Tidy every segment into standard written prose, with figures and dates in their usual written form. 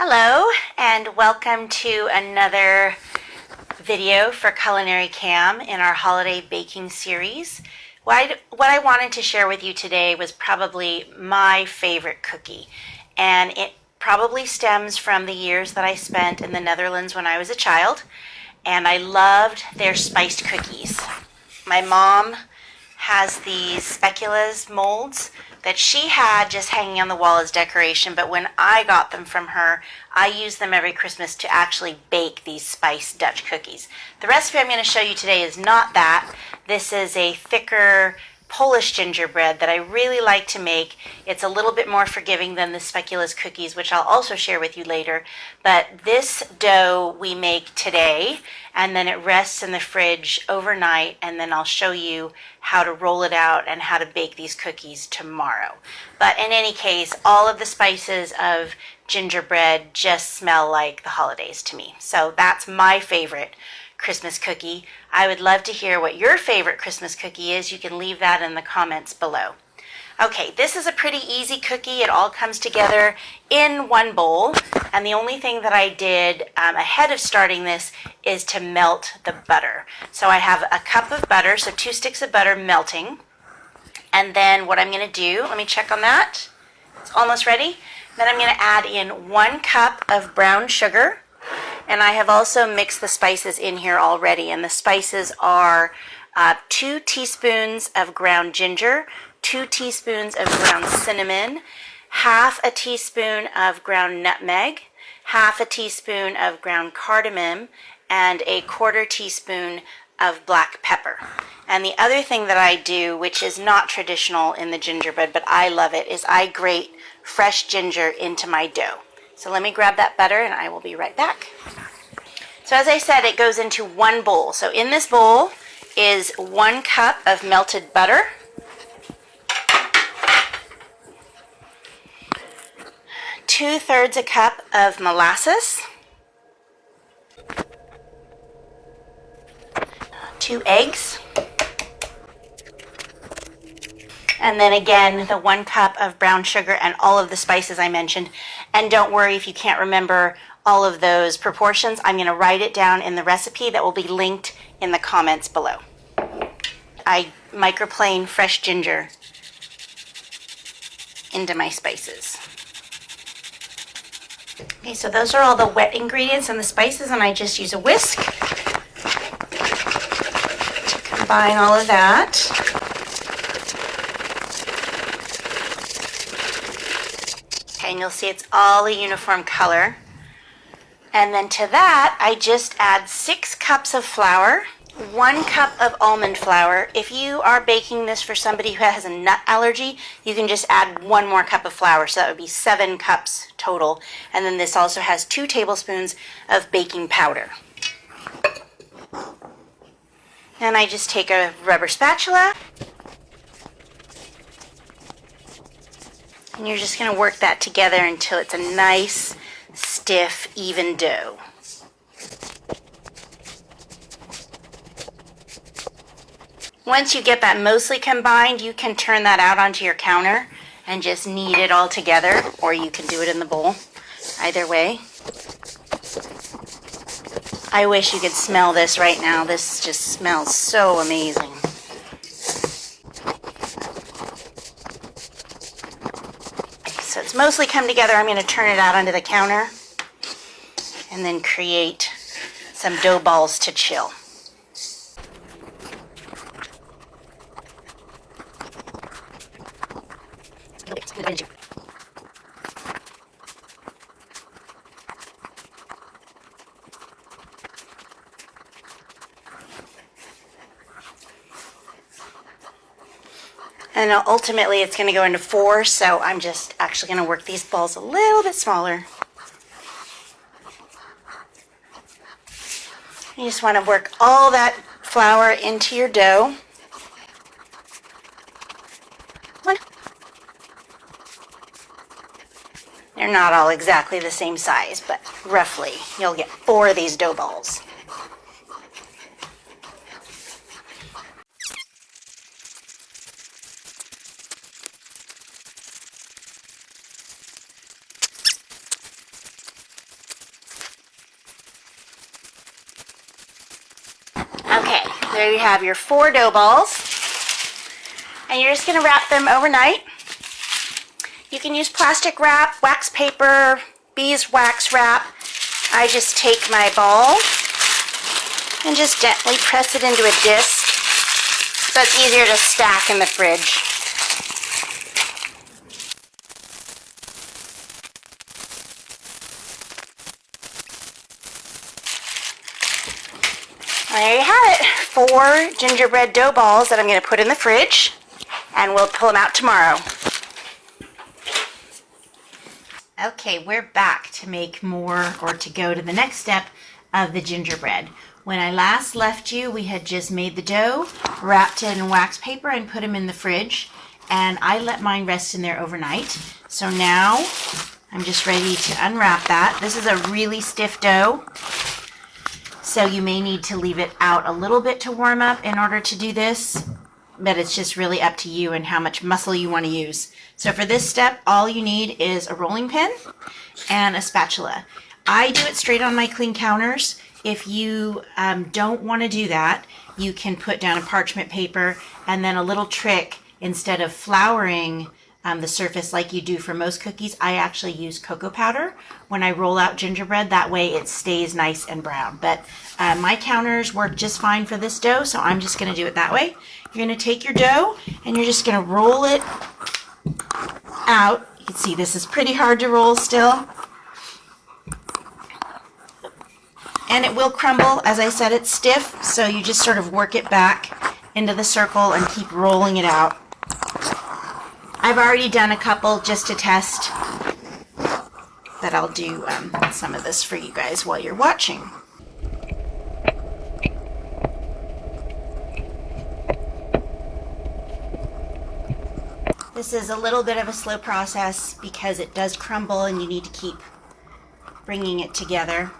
Hello and welcome to another video for Culinary Cam in our holiday baking series. What I wanted to share with you today was probably my favorite cookie, and it probably stems from the years that I spent in the Netherlands when I was a child, and I loved their spiced cookies. My mom has these speculoos molds that she had just hanging on the wall as decoration, but when I got them from her, I used them every Christmas to actually bake these spiced Dutch cookies. The recipe I'm going to show you today is not that. This is a thicker Polish gingerbread that I really like to make. It's a little bit more forgiving than the speculoos cookies, which I'll also share with you later. But this dough we make today, and then it rests in the fridge overnight, and then I'll show you how to roll it out and how to bake these cookies tomorrow. But in any case, all of the spices of gingerbread just smell like the holidays to me. So that's my favorite Christmas cookie. I would love to hear what your favorite Christmas cookie is. You can leave that in the comments below. Okay, this is a pretty easy cookie. It all comes together in one bowl, and the only thing that I did ahead of starting this is to melt the butter. So I have a cup of butter, so 2 sticks of butter melting, and then what I'm going to do, let me check on that. It's almost ready. Then I'm going to add in 1 cup of brown sugar. And I have also mixed the spices in here already, and the spices are 2 teaspoons of ground ginger, 2 teaspoons of ground cinnamon, half a teaspoon of ground nutmeg, half a teaspoon of ground cardamom, and a 1/4 teaspoon of black pepper. And the other thing that I do, which is not traditional in the gingerbread, but I love it, is I grate fresh ginger into my dough. So let me grab that butter and I will be right back. So as I said, it goes into one bowl. So in this bowl is 1 cup of melted butter, 2/3 a cup of molasses, 2 eggs, and then again the 1 cup of brown sugar and all of the spices I mentioned. And don't worry if you can't remember all of those proportions. I'm going to write it down in the recipe that will be linked in the comments below. I microplane fresh ginger into my spices. Okay, so those are all the wet ingredients and the spices, and I just use a whisk to combine all of that. Okay, and you'll see it's all a uniform color. And then to that, I just add 6 cups of flour, 1 cup of almond flour. If you are baking this for somebody who has a nut allergy, you can just add 1 more cup of flour, so that would be 7 cups total. And then this also has 2 tablespoons of baking powder. And I just take a rubber spatula, and you're just going to work that together until it's a nice, stiff, even dough. Once you get that mostly combined, you can turn that out onto your counter and just knead it all together, or you can do it in the bowl. Either way. I wish you could smell this right now. This just smells so amazing. So it's mostly come together. I'm going to turn it out onto the counter and then create some dough balls to chill. And ultimately it's going to go into 4, so I'm just actually going to work these balls a little bit smaller. You just want to work all that flour into your dough. They're not all exactly the same size, but roughly you'll get 4 of these dough balls. There you have your 4 dough balls. And you're just going to wrap them overnight. You can use plastic wrap, wax paper, beeswax wrap. I just take my ball and just gently press it into a disc so it's easier to stack in the fridge. There you have it, 4 gingerbread dough balls that I'm going to put in the fridge, and we'll pull them out tomorrow. Okay, we're back to make more, or to go to the next step of the gingerbread. When I last left you, we had just made the dough, wrapped it in wax paper, and put them in the fridge, and I let mine rest in there overnight. So now I'm just ready to unwrap that. This is a really stiff dough, so you may need to leave it out a little bit to warm up in order to do this, but it's just really up to you and how much muscle you want to use. So for this step, all you need is a rolling pin and a spatula. I do it straight on my clean counters. If you don't want to do that, you can put down a parchment paper, and then a little trick, instead of flouring the surface like you do for most cookies, I actually use cocoa powder when I roll out gingerbread. That way it stays nice and brown. But my counters work just fine for this dough, so I'm just going to do it that way. You're going to take your dough and you're just going to roll it out. You can see this is pretty hard to roll still. And it will crumble. As I said, it's stiff, so you just sort of work it back into the circle and keep rolling it out. I've already done a couple just to test, but I'll do some of this for you guys while you're watching. This is a little bit of a slow process because it does crumble and you need to keep bringing it together.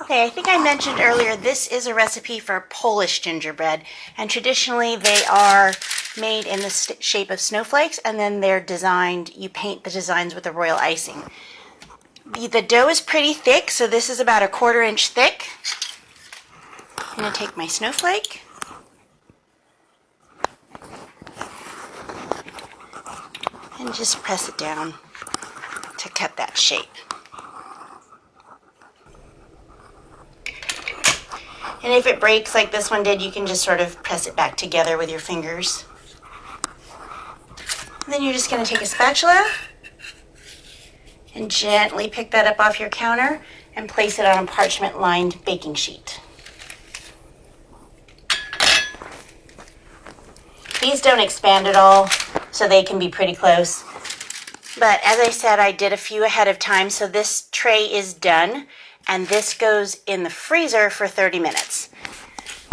Okay, I think I mentioned earlier, this is a recipe for Polish gingerbread, and traditionally they are made in the shape of snowflakes, and then they're designed, you paint the designs with the royal icing. The dough is pretty thick, so this is about 1/4 inch thick. I'm going to take my snowflake and just press it down to cut that shape. And if it breaks like this one did, you can just sort of press it back together with your fingers. And then you're just going to take a spatula and gently pick that up off your counter and place it on a parchment-lined baking sheet. These don't expand at all, so they can be pretty close. But as I said, I did a few ahead of time, so this tray is done. And this goes in the freezer for 30 minutes.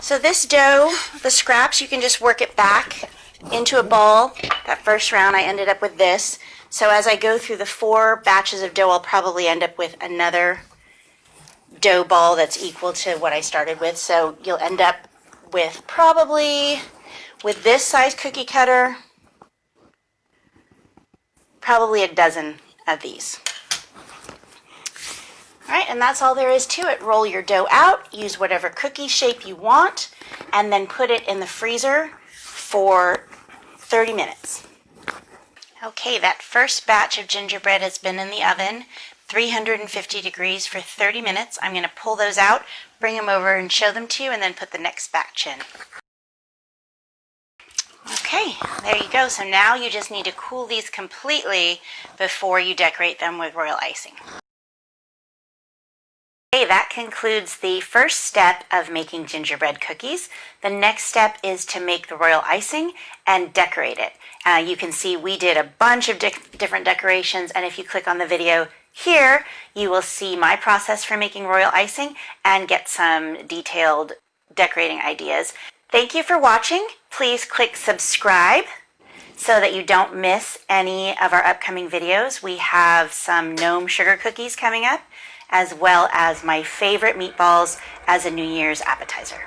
So this dough, the scraps, you can just work it back into a ball. That first round I ended up with this. So as I go through the 4 batches of dough, I'll probably end up with another dough ball that's equal to what I started with. So you'll end up with probably, with this size cookie cutter, probably a dozen of these. All right, and that's all there is to it. Roll your dough out, use whatever cookie shape you want, and then put it in the freezer for 30 minutes. Okay, that first batch of gingerbread has been in the oven, 350 degrees for 30 minutes. I'm going to pull those out, bring them over and show them to you, and then put the next batch in. Okay, there you go. So now you just need to cool these completely before you decorate them with royal icing. Okay, that concludes the first step of making gingerbread cookies. The next step is to make the royal icing and decorate it. You can see we did a bunch of different decorations, and if you click on the video here, you will see my process for making royal icing and get some detailed decorating ideas. Thank you for watching. Please click subscribe So that you don't miss any of our upcoming videos, we have some gnome sugar cookies coming up, as well as my favorite meatballs as a New Year's appetizer.